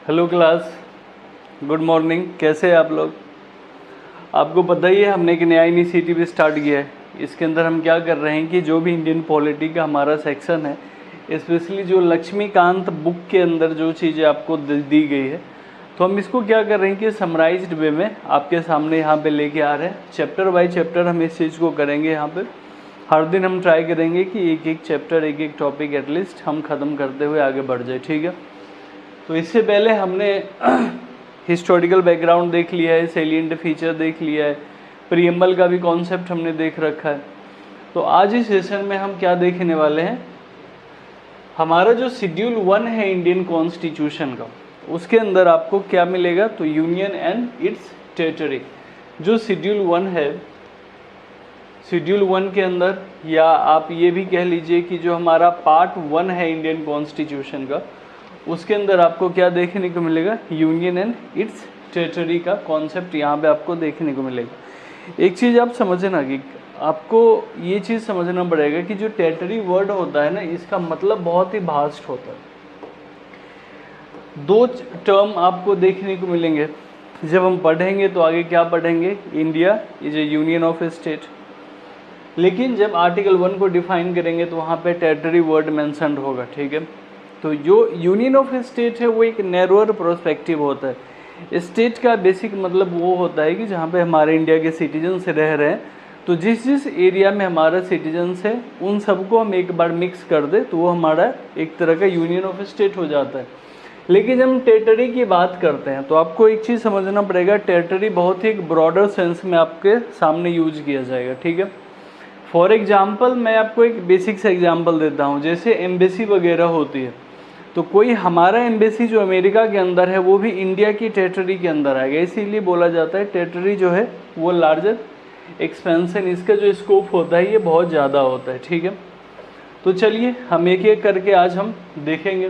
Hello class, good morning. कैसे हैं आप लोग? आपको पता ही है हमने एक नया इनिशिएटिव स्टार्ट किया है। इसके अंदर हम क्या कर रहे हैं कि जो भी इंडियन पॉलिटी का हमारा सेक्शन है, स्पेशली जो लक्ष्मीकांत बुक के अंदर जो चीज़ें आपको दी गई है, तो हम इसको क्या कर रहे हैं कि समराइज्ड वे में आपके सामने यहाँ पे लेके आ रहे हैं। चैप्टर बाय चैप्टर हम इस चीज़ को करेंगे। यहाँ पे हर दिन हम ट्राई करेंगे कि एक एक चैप्टर, एक एक टॉपिक एटलीस्ट हम ख़त्म करते हुए आगे बढ़ जाए, ठीक है। तो इससे पहले हमने हिस्टोरिकल बैकग्राउंड देख लिया है, सेलिएंट फीचर देख लिया है, प्रीएम्बल का भी कॉन्सेप्ट हमने देख रखा है। तो आज इस सेशन में हम क्या देखने वाले हैं, हमारा जो शेड्यूल 1 है इंडियन कॉन्स्टिट्यूशन का, उसके अंदर आपको क्या मिलेगा, तो यूनियन एंड इट्स टेरिटरी। जो शेड्यूल 1 है, शेड्यूल 1 के अंदर, या आप ये भी कह लीजिए कि जो हमारा पार्ट 1 है इंडियन कॉन्स्टिट्यूशन का, उसके अंदर आपको क्या देखने को मिलेगा, यूनियन एंड इट्स टेरिटरी का कॉन्सेप्ट यहाँ पे आपको देखने को मिलेगा। एक चीज़ आप समझना कि आपको ये चीज़ समझना पड़ेगा कि जो टेरिटरी वर्ड होता है ना, इसका मतलब बहुत ही वास्ट होता है। दो टर्म आपको देखने को मिलेंगे जब हम पढ़ेंगे, तो आगे क्या पढ़ेंगे, India is A union of a state. लेकिन जब आर्टिकल 1 को डिफाइन करेंगे तो वहाँ पे टेरिटरी वर्ड मेंशन्ड होगा, ठीक है। तो जो यूनियन ऑफ स्टेट है वो एक नैरोअर प्रोस्पेक्टिव होता है। स्टेट का बेसिक मतलब वो होता है कि जहाँ पे हमारे इंडिया के सिटीजन्स रह रहे हैं, तो जिस जिस एरिया में हमारा सिटीजन्स है उन सबको हम एक बार मिक्स कर दे तो वो हमारा एक तरह का यूनियन ऑफ स्टेट हो जाता है। लेकिन जब हम टेरिटरी की बात करते हैं तो आपको एक चीज़ समझना पड़ेगा, टेरिटरी बहुत ही एक ब्रॉडर सेंस में आपके सामने यूज किया जाएगा, ठीक है। फॉर एग्जाम्पल मैं आपको एक बेसिक से एग्जाम्पल देता हूँ। जैसे एम्बेसी वगैरह होती है, तो कोई हमारा एम्बेसी जो अमेरिका के अंदर है वो भी इंडिया की टेरिटरी के अंदर आएगा। इसीलिए बोला जाता है टेरिटरी जो है वो लार्जर एक्सपेंशन, इसका जो स्कोप होता है ये बहुत ज़्यादा होता है, ठीक है। तो चलिए हम एक एक करके आज हम देखेंगे।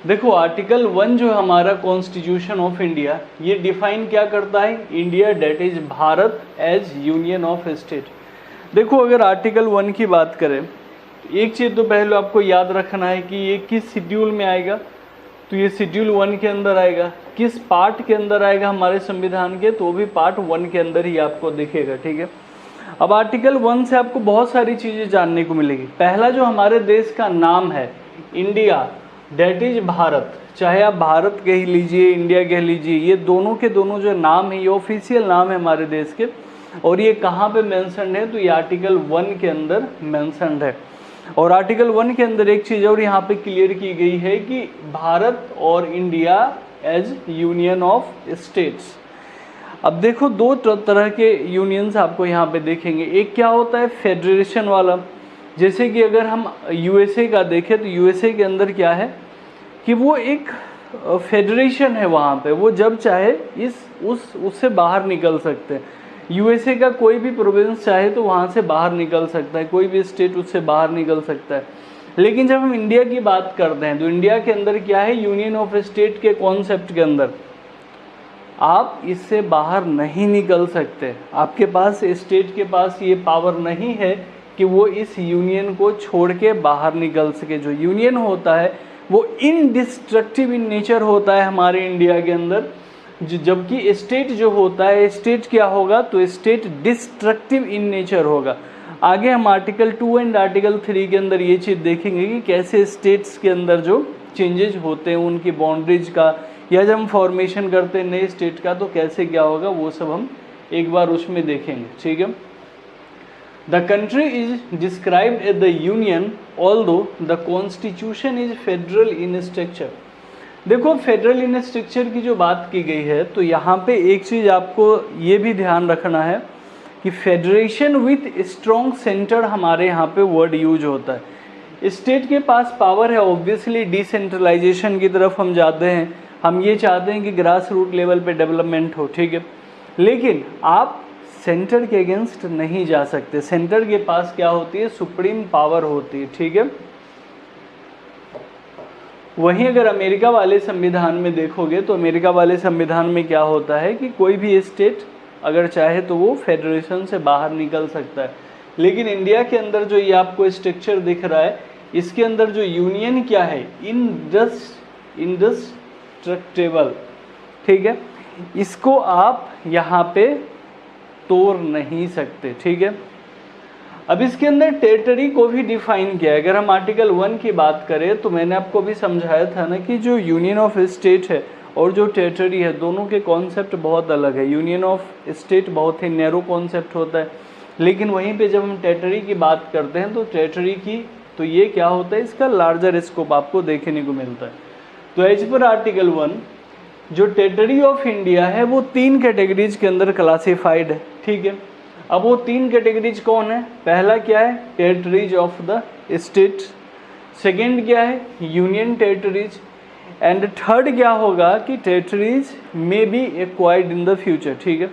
देखो आर्टिकल 1 जो हमारा कॉन्स्टिट्यूशन ऑफ इंडिया, ये डिफाइन क्या करता है, India that is Bharat as union of state. देखो अगर आर्टिकल 1 की बात करें, एक चीज़ तो पहले आपको याद रखना है कि ये किस शेड्यूल में आएगा, तो ये शेड्यूल 1 के अंदर आएगा। किस पार्ट के अंदर आएगा हमारे संविधान के, तो भी पार्ट 1 के अंदर ही आपको दिखेगा, ठीक है। अब आर्टिकल 1 से आपको बहुत सारी चीज़ें जानने को मिलेगी। पहला जो हमारे देश का नाम है इंडिया डेट इज भारत, चाहे आप भारत कह लीजिए, इंडिया कह लीजिए, ये दोनों के दोनों जो नाम है ये ऑफिशियल नाम है हमारे देश के। और ये कहाँ पे मेंशन्ड है, तो ये आर्टिकल 1 के अंदर मेंशन्ड है। और आर्टिकल 1 के अंदर एक चीज़ और यहाँ पे क्लियर की गई है कि भारत और India as union of states. अब देखो दो तरह के यूनियंस आपको यहाँ पे देखेंगे। एक क्या होता है, फेडरेशन वाला। जैसे कि अगर हम यूएसए का देखें तो यूएसए के अंदर क्या है कि वो एक फेडरेशन है, वहाँ पे वो जब चाहे उससे बाहर निकल सकते हैं। यूएसए का कोई भी प्रोविंस चाहे तो वहाँ से बाहर निकल सकता है, कोई भी स्टेट उससे बाहर निकल सकता है। लेकिन जब हम इंडिया की बात करते हैं तो इंडिया के अंदर क्या है, यूनियन ऑफ स्टेट के कॉन्सेप्ट के अंदर आप इससे बाहर नहीं निकल सकते। आपके पास, स्टेट के पास ये पावर नहीं है कि वो इस यूनियन को छोड़ के बाहर निकल सके। जो यूनियन होता है वो इनडिस्ट्रक्टिव इन नेचर होता है हमारे इंडिया के अंदर, जबकि स्टेट जो होता है, स्टेट क्या होगा, तो स्टेट डिस्ट्रक्टिव इन नेचर होगा। आगे हम आर्टिकल 2 एंड आर्टिकल 3 के अंदर ये चीज़ देखेंगे कि कैसे स्टेट्स के अंदर जो चेंजेज होते हैं उनकी बाउंड्रीज का, या जब हम फॉर्मेशन करते हैं नए स्टेट का तो कैसे क्या होगा, वो सब हम एक बार उसमें देखेंगे, ठीक है। The country is described as the union, although the constitution is federal in structure. देखो फेडरल इन स्ट्रक्चर की जो बात की गई है, तो यहाँ पे एक चीज़ आपको ये भी ध्यान रखना है कि फेडरेशन विथ स्ट्रॉन्ग सेंटर हमारे यहाँ पे वर्ड यूज होता है। स्टेट के पास पावर है, ऑब्वियसली डिसेंट्रलाइजेशन की तरफ हम जाते हैं, हम ये चाहते हैं कि ग्रास रूट लेवल पे डेवलपमेंट हो, ठीक है। लेकिन आप सेंटर के अगेंस्ट नहीं जा सकते। सेंटर के पास क्या होती है, सुप्रीम पावर होती है, ठीक है। वहीं अगर अमेरिका वाले संविधान में देखोगे तो अमेरिका वाले संविधान में क्या होता है कि कोई भी स्टेट अगर चाहे तो वो फेडरेशन से बाहर निकल सकता है। लेकिन इंडिया के अंदर जो ये आपको स्ट्रक्चर दिख रहा है, इसके अंदर जो यूनियन क्या है, इंडेस्ट्रक्टिबल, ठीक है, इसको आप यहाँ पे तोड़ नहीं सकते, ठीक है। अब इसके अंदर टेरिटरी को भी डिफाइन किया है। अगर हम आर्टिकल 1 की बात करें तो मैंने आपको भी समझाया था ना कि जो यूनियन ऑफ स्टेट है और जो टेरिटरी है, दोनों के कॉन्सेप्ट बहुत अलग है। यूनियन ऑफ स्टेट बहुत ही नैरो कॉन्सेप्ट होता है, लेकिन वहीं पे जब हम टेरिटरी की बात करते हैं तो टेरिटरी की तो ये क्या होता है, इसका लार्जर स्कोप आपको देखने को मिलता है। तो एज पर आर्टिकल 1 जो टेरिटरी ऑफ इंडिया है वो 3 कैटेगरीज के अंदर क्लासिफाइड है, ठीक है। अब वो 3 कैटेगरीज कौन है, पहला क्या है, territories of the state, second क्या है, यूनियन टेरिटरीज, एंड थर्ड क्या होगा कि territories may be acquired in the future, ठीक है।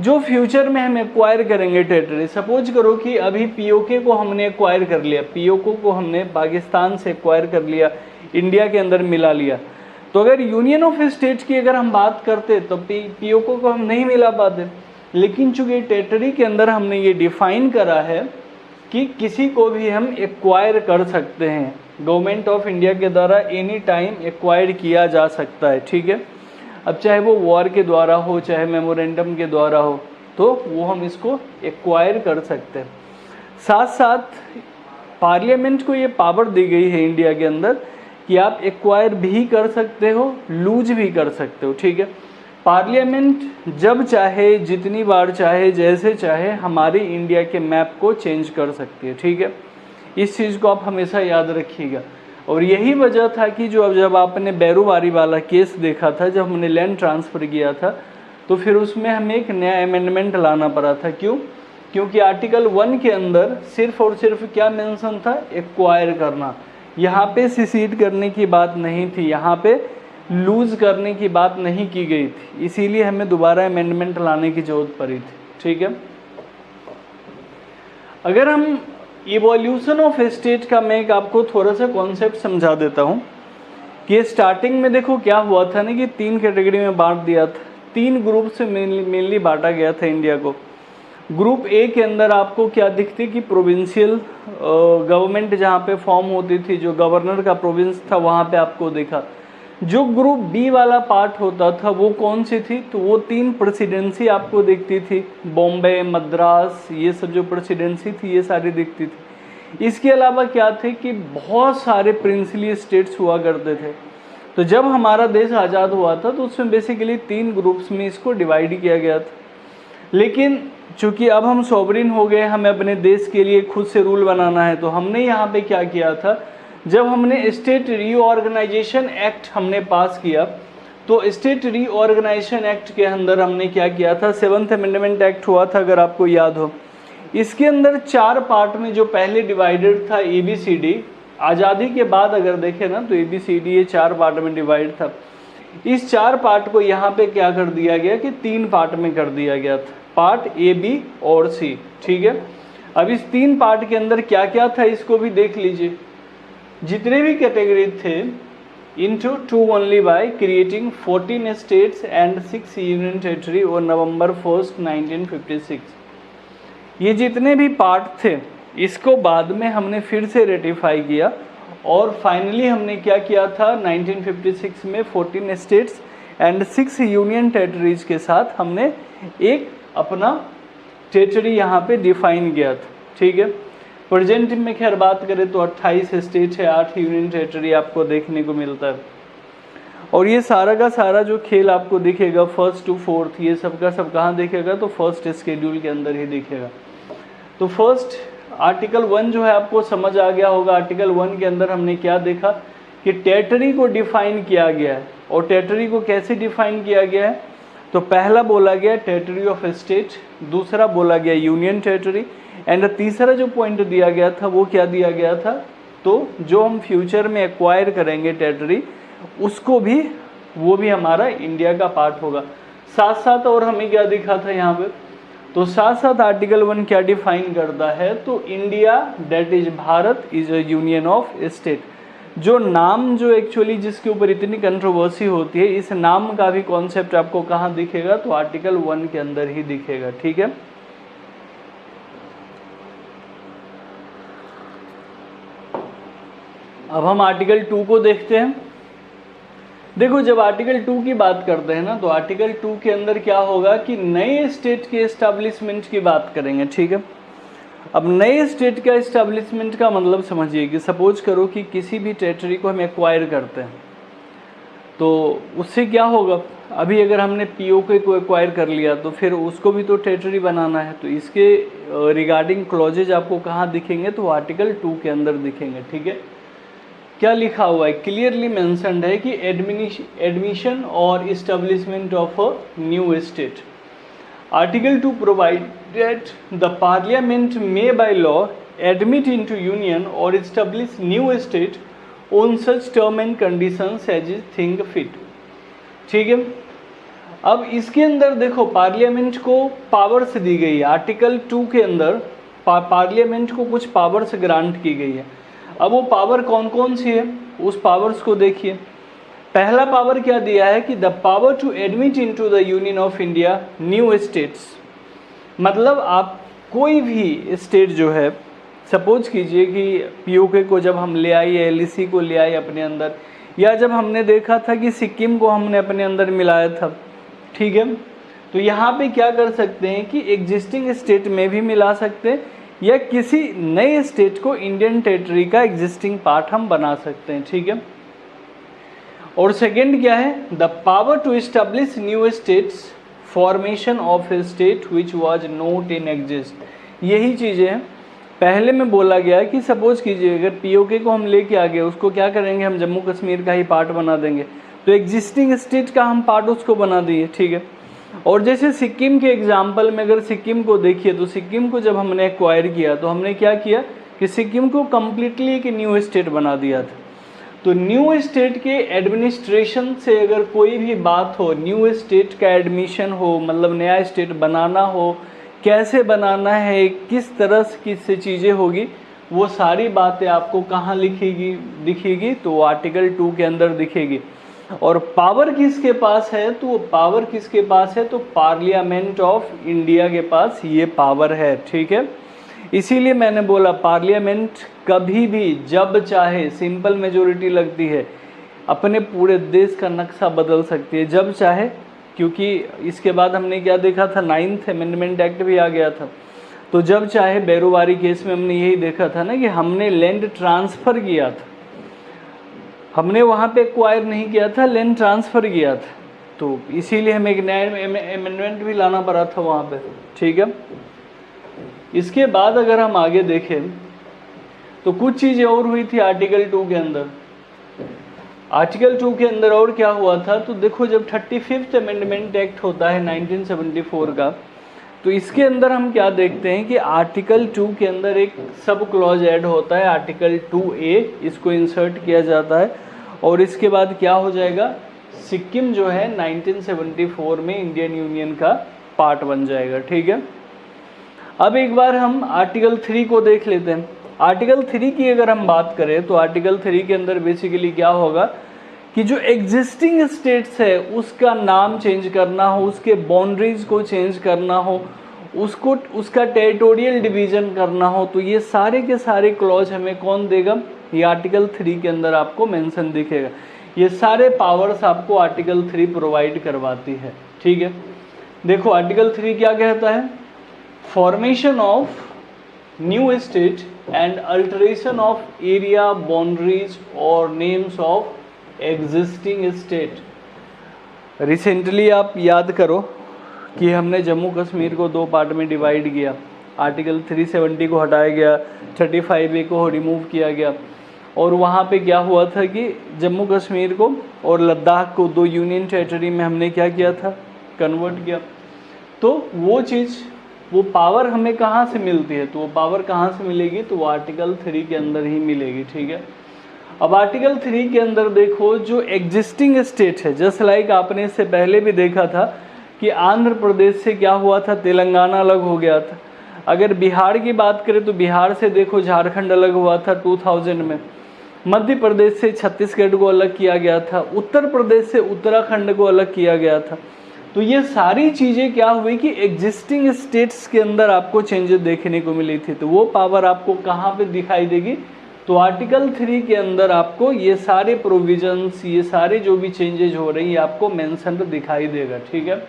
जो फ्यूचर में हम एक्वायर करेंगे टेरिटरी, सपोज करो कि अभी पीओके को हमने एक्वायर कर लिया, पीओके को हमने पाकिस्तान से एक्वायर कर लिया, इंडिया के अंदर मिला लिया, तो अगर यूनियन ऑफ स्टेट की अगर हम बात करते तो पीओके को हम नहीं मिला पाते। लेकिन चूंकि टेरिटरी के अंदर हमने ये डिफाइन करा है कि किसी को भी हम एक्वायर कर सकते हैं, गवर्नमेंट ऑफ इंडिया के द्वारा एनी टाइम एक्वायर किया जा सकता है, ठीक है। अब चाहे वो वॉर के द्वारा हो, चाहे मेमोरेंडम के द्वारा हो, तो वो हम इसको एक्वायर कर सकते हैं। साथ साथ पार्लियामेंट को ये पावर दी गई है इंडिया के अंदर कि आप एक्वायर भी कर सकते हो, लूज भी कर सकते हो, ठीक है। पार्लियामेंट जब चाहे, जितनी बार चाहे, जैसे चाहे हमारे इंडिया के मैप को चेंज कर सकती है, ठीक है। इस चीज़ को आप हमेशा याद रखिएगा। और यही वजह था कि जब आपने बैरूबारी वाला केस देखा था, जब हमने लैंड ट्रांसफ़र किया था, तो फिर उसमें हमें एक नया अमेंडमेंट लाना पड़ा था। क्यों? क्योंकि आर्टिकल 1 के अंदर सिर्फ और सिर्फ क्या मेंशन था, एक्वायर करना। यहाँ पे सिसीड करने की बात नहीं थी, यहाँ पे लूज करने की बात नहीं की गई थी, इसीलिए हमें दोबारा अमेंडमेंट लाने की जरूरत पड़ी थी, ठीक है। अगर हम इवोल्यूशन ऑफ स्टेट का मैं एक आपको थोड़ा सा कॉन्सेप्ट समझा देता हूँ कि स्टार्टिंग में देखो क्या हुआ था ना कि 3 कैटेगरी में बांट दिया था, 3 ग्रुप से मेनली बांटा गया था इंडिया को। ग्रुप ए के अंदर आपको क्या दिखती कि प्रोविंशियल गवर्नमेंट जहाँ पे फॉर्म होती थी, जो गवर्नर का प्रोविंस था वहाँ पे आपको देखा। जो ग्रुप बी वाला पार्ट होता था वो कौन सी थी, तो वो 3 प्रेसिडेंसी आपको दिखती थी, बॉम्बे, मद्रास, ये सब जो प्रेसिडेंसी थी ये सारी दिखती थी। इसके अलावा क्या थे कि बहुत सारे प्रिंसली स्टेट्स हुआ करते थे। तो जब हमारा देश आज़ाद हुआ था तो उसमें बेसिकली 3 ग्रुप्स में इसको डिवाइड किया गया था। लेकिन चूंकि अब हम सॉवरिन हो गए, हमें अपने देश के लिए खुद से रूल बनाना है, तो हमने यहाँ पे क्या किया था, जब हमने स्टेट रीऑर्गेनाइजेशन एक्ट हमने पास किया, तो स्टेट रीऑर्गेनाइजेशन एक्ट के अंदर हमने क्या किया था, 7th अमेंडमेंट एक्ट हुआ था अगर आपको याद हो। इसके अंदर 4 पार्ट में जो पहले डिवाइडेड था ABCD, आज़ादी के बाद अगर देखें ना तो ABCD ये 4 पार्ट में डिवाइड था। इस 4 पार्ट को यहाँ पे क्या कर दिया गया कि 3 पार्ट में कर दिया गया था, पार्ट A, B और C, ठीक है। अब इस 3 पार्ट के अंदर क्या क्या था इसको भी देख लीजिए। जितने भी कैटेगरी थे into 2 only by creating 14 states and 6 union territory on November 1st 1956। ये जितने भी पार्ट थे इसको बाद में हमने फिर से रेटिफाई किया और फाइनली हमने क्या किया था 1956 में 14 स्टेट्स एंड 6 यूनियन टेरिटरीज के साथ हमने एक अपना टेरिटरी यहाँ पे डिफाइन किया था, ठीक है। प्रेजेंट में खैर बात करें तो 28 स्टेट है, 8 यूनियन टेरिटरी आपको देखने को मिलता है। और ये सारा का सारा जो खेल आपको दिखेगा 1st to 4th, ये सब का सब कहाँ दिखेगा, तो फर्स्ट शेड्यूल के अंदर ही दिखेगा। तो फर्स्ट आर्टिकल 1 जो है आपको समझ आ गया होगा। आर्टिकल 1 के अंदर हमने क्या देखा कि टेरिटरी को डिफाइन किया गया है। और टेरिटरी को कैसे डिफाइन किया गया है, तो पहला बोला गया टेरिटरी ऑफ स्टेट, दूसरा बोला गया यूनियन टेरिटरी, एंड तीसरा जो पॉइंट दिया गया था वो क्या दिया गया था, तो जो हम फ्यूचर में एक्वायर करेंगे टेरिटरी उसको भी, वो भी हमारा इंडिया का पार्ट होगा। साथ साथ और हमें क्या दिखा था यहाँ पे, तो साथ साथ आर्टिकल 1 क्या डिफाइन करता है, तो India that is Bharat is a union of state. जो नाम जो एक्चुअली जिसके ऊपर इतनी कंट्रोवर्सी होती है, इस नाम का भी कॉन्सेप्ट आपको कहाँ दिखेगा, तो आर्टिकल 1 के अंदर ही दिखेगा, ठीक है। अब हम आर्टिकल 2 को देखते हैं। देखो जब आर्टिकल 2 की बात करते हैं ना, तो आर्टिकल 2 के अंदर क्या होगा कि नए स्टेट के एस्टेब्लिशमेंट की बात करेंगे, ठीक है। अब नए स्टेट का एस्टेब्लिशमेंट का मतलब समझिए कि सपोज करो कि किसी भी टेरिटरी को हम एक्वायर करते हैं, तो उससे क्या होगा, अभी अगर हमने पीओके को एक्वायर कर लिया तो फिर उसको भी तो टेरिटरी बनाना है। तो इसके रिगार्डिंग क्लॉजेज आपको कहाँ दिखेंगे, तो आर्टिकल 2 के अंदर दिखेंगे, ठीक है। क्या लिखा हुआ है, क्लियरली मेंशन्ड है कि एडमिशन और establishment of a new state. Article 2 provided the parliament may by law admit into union और establish new state on such term and conditions as is think fit, ठीक है। अब इसके अंदर देखो पार्लियामेंट को पावर्स दी गई है। आर्टिकल 2 के अंदर पार्लियामेंट को कुछ पावर्स ग्रांट की गई है। अब वो पावर कौन कौन सी है, उस पावर्स को देखिए। पहला पावर क्या दिया है कि the power to admit into the union of India new states, मतलब आप कोई भी स्टेट जो है, सपोज कीजिए कि पीओके को जब हम ले आए, एलईसी को ले आए अपने अंदर, या जब हमने देखा था कि सिक्किम को हमने अपने अंदर मिलाया था, ठीक है। तो यहाँ पे क्या कर सकते हैं कि एग्जिस्टिंग स्टेट में भी मिला सकते हैं या किसी नए स्टेट को इंडियन टेरिटरी का एग्जिस्टिंग पार्ट हम बना सकते हैं, ठीक है। और सेकंड क्या है, the power to establish new states, formation of a state which was not in exist. यही चीज़ें हैं पहले में बोला गया है कि सपोज कीजिए अगर पीओके को हम लेके आ गए, उसको क्या करेंगे, हम जम्मू कश्मीर का ही पार्ट बना देंगे, तो एग्जिस्टिंग स्टेट का हम पार्ट उसको बना दिए, ठीक है। और जैसे सिक्किम के एग्जाम्पल में अगर सिक्किम को देखिए, तो सिक्किम को जब हमने एक्वायर किया तो हमने क्या किया कि सिक्किम को कम्प्लीटली एक न्यू स्टेट बना दिया था। तो न्यू स्टेट के एडमिनिस्ट्रेशन से अगर कोई भी बात हो, न्यू स्टेट का एडमिशन हो, मतलब नया स्टेट बनाना हो, कैसे बनाना है, किस तरह की चीज़ें होगी, वो सारी बातें आपको कहाँ दिखेगी, तो आर्टिकल 2 के अंदर दिखेगी। और पावर किसके पास है, तो वो पावर किसके पास है, तो पार्लियामेंट ऑफ इंडिया के पास ये पावर है, ठीक है। इसीलिए मैंने बोला पार्लियामेंट कभी भी जब चाहे, सिंपल मेजोरिटी लगती है, अपने पूरे देश का नक्शा बदल सकती है जब चाहे, क्योंकि इसके बाद हमने क्या देखा था, 9th अमेंडमेंट एक्ट भी आ गया था। तो जब चाहे, बैरोबारी केस में हमने यही देखा था ना कि हमने लैंड ट्रांसफ़र किया था, हमने वहाँ पे एक्वायर नहीं किया था, लैंड ट्रांसफ़र किया था। तो इसीलिए हमें एक नया अमेंडमेंट भी लाना पड़ा था वहाँ पे, ठीक है। इसके बाद अगर हम आगे देखें तो कुछ चीज़ें और हुई थी आर्टिकल 2 के अंदर। आर्टिकल 2 के अंदर और क्या हुआ था, तो देखो जब 35th अमेंडमेंट एक्ट होता है 1974 का, तो इसके अंदर हम क्या देखते हैं कि आर्टिकल 2 के अंदर एक सब क्लॉज ऐड होता है, आर्टिकल 2A, इसको इंसर्ट किया जाता है। और इसके बाद क्या हो जाएगा, सिक्किम जो है 1974 में इंडियन यूनियन का पार्ट बन जाएगा, ठीक है। अब एक बार हम आर्टिकल 3 को देख लेते हैं। आर्टिकल 3 की अगर हम बात करें तो आर्टिकल 3 के अंदर बेसिकली क्या होगा कि जो एग्जिस्टिंग स्टेट्स है उसका नाम चेंज करना हो, उसके बाउंड्रीज को चेंज करना हो, उसका टेरिटोरियल डिवीजन करना हो, तो ये सारे के सारे क्लॉज हमें कौन देगा, ये आर्टिकल 3 के अंदर आपको मेंशन दिखेगा। ये सारे पावर्स आपको आर्टिकल 3 प्रोवाइड करवाती है, ठीक है। देखो आर्टिकल 3 क्या कहता है, formation of new state and alteration of area, boundaries और names of existing state. Recently आप याद करो कि हमने जम्मू कश्मीर को 2 पार्ट में डिवाइड किया, आर्टिकल 370 को हटाया गया, 35A को रिमूव किया गया, और वहाँ पे क्या हुआ था कि जम्मू कश्मीर को और लद्दाख को 2 यूनियन टेरिटरी में हमने क्या किया था, कन्वर्ट किया। तो वो चीज़, वो पावर हमें कहाँ से मिलती है, तो वो पावर कहाँ से मिलेगी, तो वो आर्टिकल 3 के अंदर ही मिलेगी, ठीक है। अब आर्टिकल 3 के अंदर देखो जो एग्जिस्टिंग स्टेट है, जस्ट लाइक आपने इससे पहले भी देखा था कि आंध्र प्रदेश से क्या हुआ था, तेलंगाना अलग हो गया था। अगर बिहार की बात करें तो बिहार से देखो झारखंड अलग हुआ था 2000 में, मध्य प्रदेश से छत्तीसगढ़ को अलग किया गया था, उत्तर प्रदेश से उत्तराखंड को अलग किया गया था। तो ये सारी चीज़ें क्या हुई कि एग्जिस्टिंग स्टेट्स के अंदर आपको चेंजेस देखने को मिली थी। तो वो पावर आपको कहाँ पे दिखाई देगी, तो आर्टिकल 3 के अंदर आपको ये सारे प्रोविजंस, ये सारे जो भी चेंजेज हो रही है आपको मेंशन दिखाई देगा, ठीक है।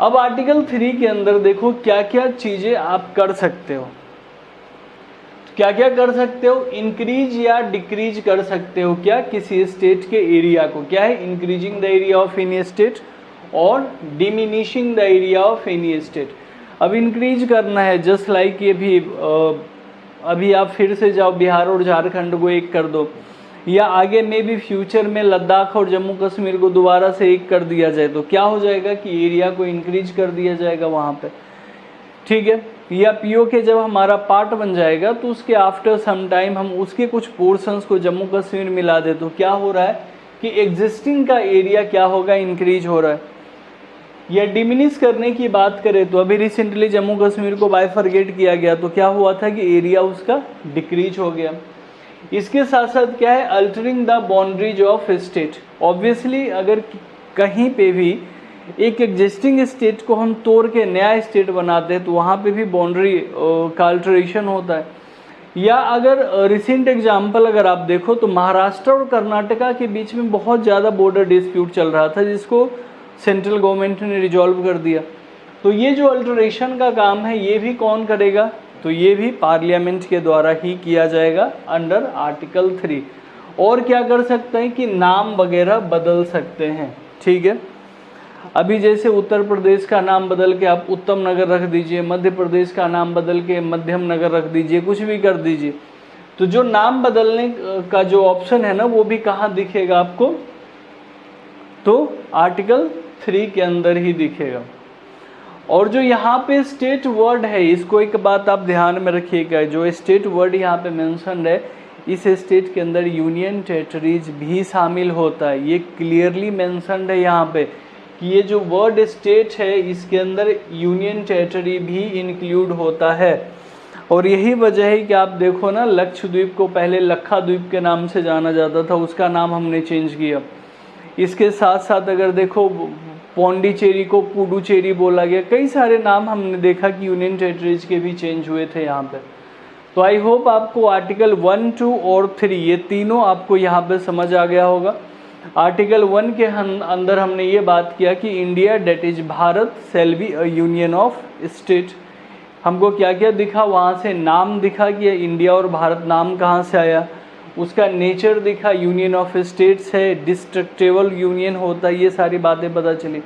अब आर्टिकल 3 के अंदर देखो क्या क्या चीजें आप कर सकते हो, क्या क्या कर सकते हो, इंक्रीज या डिक्रीज कर सकते हो क्या किसी स्टेट के एरिया को, क्या है, increasing the area of any state और diminishing the area of any state. अब इंक्रीज करना है, जस्ट लाइक ये भी अभी आप फिर से जाओ बिहार और झारखंड को एक कर दो, या आगे में भी फ्यूचर में लद्दाख और जम्मू कश्मीर को दोबारा से एक कर दिया जाए तो क्या हो जाएगा कि एरिया को इंक्रीज कर दिया जाएगा वहाँ पे, ठीक है। या पीओके जब हमारा पार्ट बन जाएगा तो उसके आफ्टर सम टाइम हम उसके कुछ पोर्शंस को जम्मू कश्मीर मिला दे तो क्या हो रहा है कि एग्जिस्टिंग का एरिया क्या होगा, इंक्रीज हो रहा है। या डिमिनिश करने की बात करें तो अभी रिसेंटली जम्मू कश्मीर को बाइफरगेट किया गया तो क्या हुआ था कि एरिया उसका डिक्रीज हो गया। इसके साथ साथ क्या है, altering the boundaries of state. Obviously अगर कहीं पे भी एक एग्जिस्टिंग स्टेट को हम तोड़ के नया स्टेट बनाते हैं तो वहाँ पे भी बाउंड्री का अल्टरेशन होता है। या अगर रिसेंट एग्जाम्पल अगर आप देखो तो महाराष्ट्र और कर्नाटका के बीच में बहुत ज़्यादा बॉर्डर डिस्प्यूट चल रहा था जिसको सेंट्रल गवर्नमेंट ने रिजॉल्व कर दिया। तो ये जो अल्टरेशन का काम है ये भी कौन करेगा, तो ये भी पार्लियामेंट के द्वारा ही किया जाएगा अंडर आर्टिकल 3। और क्या कर सकते हैं कि नाम वगैरह बदल सकते हैं, ठीक है। अभी जैसे उत्तर प्रदेश का नाम बदल के आप उत्तम नगर रख दीजिए, मध्य प्रदेश का नाम बदल के मध्यम नगर रख दीजिए, कुछ भी कर दीजिए, तो जो नाम बदलने का जो ऑप्शन है ना वो भी कहाँ दिखेगा आपको, तो आर्टिकल 3 के अंदर ही दिखेगा। और जो यहाँ पे स्टेट वर्ड है, इसको एक बात आप ध्यान में रखिएगा, जो स्टेट वर्ड यहाँ पे मेंशन्ड है इस स्टेट के अंदर यूनियन टेरिटरीज भी शामिल होता है। ये क्लियरली मेंशन्ड है यहाँ पे कि ये जो वर्ड स्टेट है इसके अंदर यूनियन टेरिटरी भी इंक्लूड होता है। और यही वजह है कि आप देखो ना, लक्षद्वीप को पहले लक्षद्वीप के नाम से जाना जाता था, उसका नाम हमने चेंज किया। इसके साथ साथ अगर देखो पौंडीचेरी को पुडुचेरी बोला गया, कई सारे नाम हमने देखा कि यूनियन टेरिटरीज के भी चेंज हुए थे यहाँ पे। तो आई होप आपको आर्टिकल 1, 2 और 3 ये तीनों आपको यहाँ पे समझ आ गया होगा। आर्टिकल 1 के अंदर हमने ये बात किया कि India that is Bharat shall be a union of state. हमको क्या क्या दिखा, वहाँ से नाम दिखा कि इंडिया और भारत नाम कहाँ से आया, उसका नेचर दिखा, यूनियन ऑफ स्टेट्स है, डिस्ट्रक्टेबल यूनियन होता है, ये सारी बातें पता चली।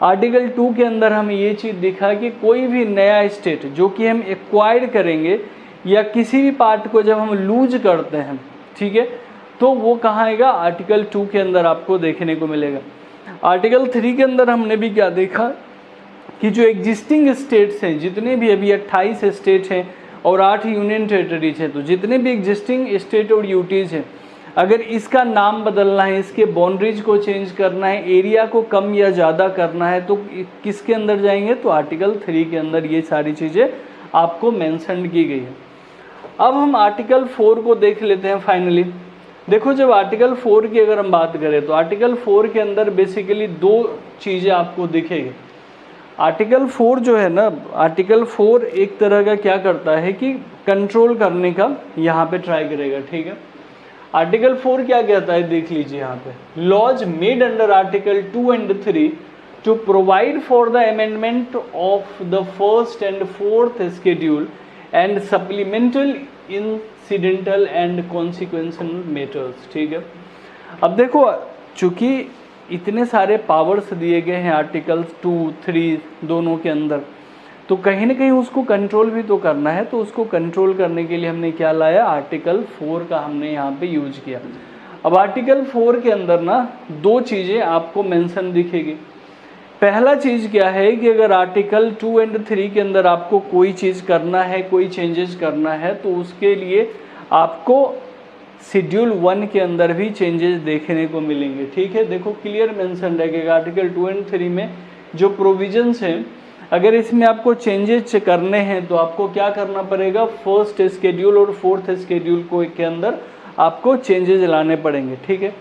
आर्टिकल 2 के अंदर हमें ये चीज़ दिखा कि कोई भी नया स्टेट जो कि हम एक्वायर करेंगे या किसी भी पार्ट को जब हम लूज करते हैं, ठीक है, तो वो कहाँ आएगा, आर्टिकल 2 के अंदर आपको देखने को मिलेगा। आर्टिकल 3 के अंदर हमने भी क्या देखा कि जो एग्जिस्टिंग स्टेट्स हैं, जितने भी अभी 28 स्टेट हैं और 8 यूनियन टेरिटरीज हैं, तो जितने भी एग्जिस्टिंग स्टेट और यूटीज हैं, अगर इसका नाम बदलना है, इसके बाउंड्रीज को चेंज करना है, एरिया को कम या ज़्यादा करना है, तो किसके अंदर जाएंगे, तो आर्टिकल 3 के अंदर ये सारी चीज़ें आपको मेंशन की गई है। अब हम आर्टिकल 4 को देख लेते हैं फाइनली। देखो जब आर्टिकल 4 की अगर हम बात करें तो आर्टिकल 4 के अंदर बेसिकली 2 चीज़ें आपको दिखेगी। आर्टिकल 4 जो है ना, आर्टिकल 4 एक तरह का क्या करता है कि कंट्रोल करने का यहाँ पे ट्राई करेगा, ठीक है। आर्टिकल 4 क्या कहता है, देख लीजिए यहाँ पे, laws made under article 2 and 3 to provide for the amendment of the first and fourth schedule and supplemental incidental and consequential matters, ठीक है। अब देखो चूंकि इतने सारे पावर्स दिए गए हैं आर्टिकल 2, 3 दोनों के अंदर, तो कहीं ना कहीं उसको कंट्रोल भी तो करना है। तो उसको कंट्रोल करने के लिए हमने क्या लाया, आर्टिकल 4 का हमने यहाँ पे यूज किया। अब आर्टिकल 4 के अंदर ना 2 चीज़ें आपको मेंशन दिखेगी। पहला चीज़ क्या है कि अगर आर्टिकल 2 and 3 के अंदर आपको कोई चीज़ करना है, कोई चेंजेस करना है, तो उसके लिए आपको शेड्यूल 1 के अंदर भी चेंजेस देखने को मिलेंगे, ठीक है। देखो क्लियर मेंशन रहेगा आर्टिकल 2 and 3 में जो प्रोविजंस हैं, अगर इसमें आपको चेंजेस करने हैं तो आपको क्या करना पड़ेगा, फर्स्ट शेड्यूल और फोर्थ शेड्यूल को के अंदर आपको चेंजेस लाने पड़ेंगे, ठीक है।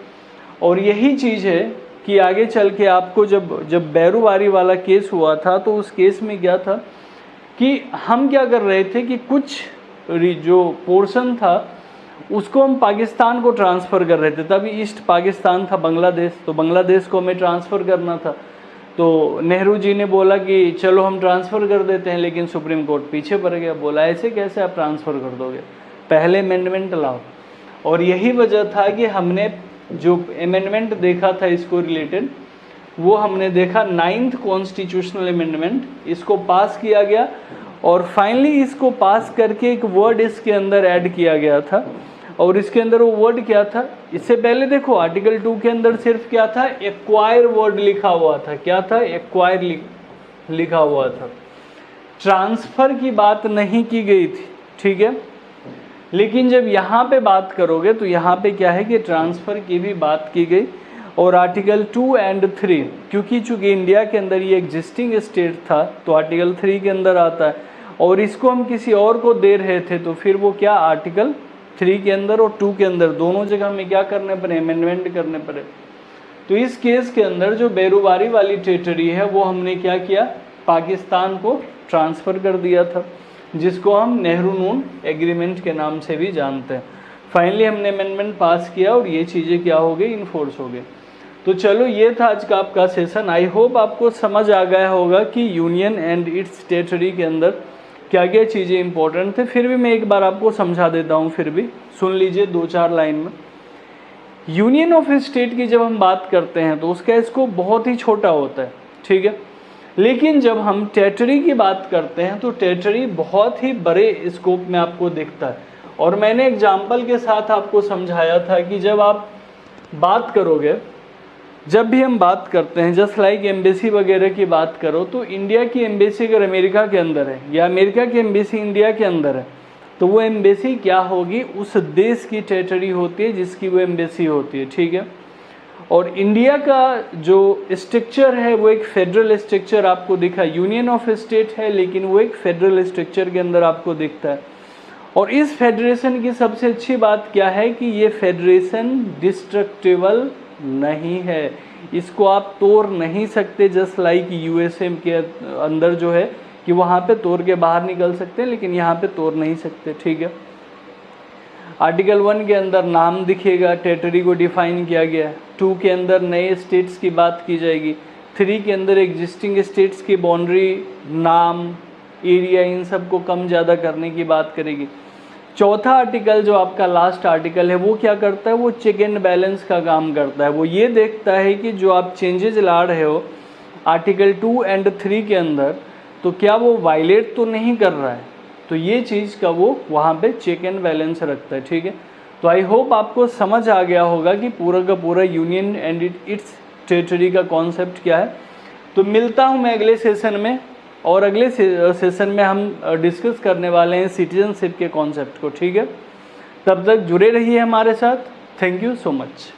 और यही चीज़ है कि आगे चल के आपको जब बैरूबारी वाला केस हुआ था तो उस केस में क्या था कि हम क्या कर रहे थे कि कुछ जो पोर्शन था उसको हम पाकिस्तान को ट्रांसफ़र कर रहे थे। तभी ईस्ट पाकिस्तान था बांग्लादेश, तो बांग्लादेश को हमें ट्रांसफ़र करना था। तो नेहरू जी ने बोला कि चलो हम ट्रांसफ़र कर देते हैं, लेकिन सुप्रीम कोर्ट पीछे पड़ गया, बोला ऐसे कैसे आप ट्रांसफ़र कर दोगे, पहले अमेंडमेंट लाओ। और यही वजह था कि हमने जो अमेंडमेंट देखा था इसको रिलेटेड, वो हमने देखा 9th कॉन्स्टिट्यूशनल अमेंडमेंट, इसको पास किया गया और फाइनली इसको पास करके एक वर्ड इसके अंदर ऐड किया गया था। और इसके अंदर वो वर्ड क्या था, इससे पहले देखो आर्टिकल 2 के अंदर सिर्फ क्या था, एक्वायर वर्ड लिखा हुआ था। क्या था, एक्वायर लिखा हुआ था, ट्रांसफ़र की बात नहीं की गई थी, ठीक है। लेकिन जब यहाँ पे बात करोगे तो यहाँ पे क्या है कि ट्रांसफ़र की भी बात की गई। और आर्टिकल 2 एंड 3, क्योंकि चूँकि इंडिया के अंदर ये एग्जिस्टिंग स्टेट था तो आर्टिकल 3 के अंदर आता है, और इसको हम किसी और को दे रहे थे तो फिर वो क्या, आर्टिकल 3 के अंदर और 2 के अंदर दोनों जगह हमें क्या करने पड़े, अमेंडमेंट करने पड़े। तो इस केस के अंदर जो बेरुबारी वाली टेरिटरी है वो हमने क्या किया, पाकिस्तान को ट्रांसफ़र कर दिया था, जिसको हम नेहरू नून एग्रीमेंट के नाम से भी जानते हैं। फाइनली हमने अमेंडमेंट पास किया और ये चीज़ें क्या हो गई, इन्फोर्स हो गई। तो चलो ये था आज का आपका सेशन। आई होप आपको समझ आ गया होगा कि यूनियन एंड इट्स टेरिटरी के अंदर क्या क्या चीज़ें इंपॉर्टेंट थे। फिर भी मैं एक बार आपको समझा देता हूँ, फिर भी सुन लीजिए 2-4 लाइन में। यूनियन ऑफ स्टेट की जब हम बात करते हैं तो उसका स्कोप बहुत ही छोटा होता है, ठीक है। लेकिन जब हम टेरिटरी की बात करते हैं तो टेरिटरी बहुत ही बड़े स्कोप में आपको दिखता है। और मैंने एग्जाम्पल के साथ आपको समझाया था कि जब आप बात करोगे, जब भी हम बात करते हैं जस्ट लाइक एम्बेसी वगैरह की बात करो, तो इंडिया की एम्बेसी अगर अमेरिका के अंदर है या अमेरिका की एम्बेसी इंडिया के अंदर है, तो वो एम्बेसी क्या होगी, उस देश की टेरिटरी होती है जिसकी वो एम्बेसी होती है, ठीक है। और इंडिया का जो स्ट्रक्चर है वो एक फेडरल स्ट्रक्चर आपको दिखा, यूनियन ऑफ स्टेट है लेकिन वो एक फेडरल स्ट्रक्चर के अंदर आपको दिखता है। और इस फेडरेशन की सबसे अच्छी बात क्या है कि ये फेडरेशन डिस्ट्रक्टिबल नहीं है, इसको आप तोड़ नहीं सकते। जस्ट लाइक यूएसए के अंदर जो है कि वहाँ पे तोड़ के बाहर निकल सकते हैं, लेकिन यहाँ पे तोड़ नहीं सकते, ठीक है। आर्टिकल 1 के अंदर नाम दिखेगा, टेरिटरी को डिफाइन किया गया है। 2 के अंदर नए स्टेट्स की बात की जाएगी। 3 के अंदर एग्जिस्टिंग स्टेट्स की बाउंड्री, नाम, एरिया, इन सब को कम ज़्यादा करने की बात करेगी। चौथा आर्टिकल जो आपका लास्ट आर्टिकल है वो क्या करता है, वो चेक एंड बैलेंस का काम करता है। वो ये देखता है कि जो आप चेंजेज ला रहे हो आर्टिकल 2 एंड 3 के अंदर, तो क्या वो वायलेट तो नहीं कर रहा है, तो ये चीज़ का वो वहाँ पे चेक एंड बैलेंस रखता है, ठीक है। तो आई होप आपको समझ आ गया होगा कि पूरा का पूरा यूनियन एंड इट्स टेरिटरी का कॉन्सेप्ट क्या है। तो मिलता हूँ मैं अगले सेशन में, और अगले सेशन में हम डिस्कस करने वाले हैं सिटीजनशिप के कॉन्सेप्ट को, ठीक है। तब तक जुड़े रहिए हमारे साथ। Thank you so much.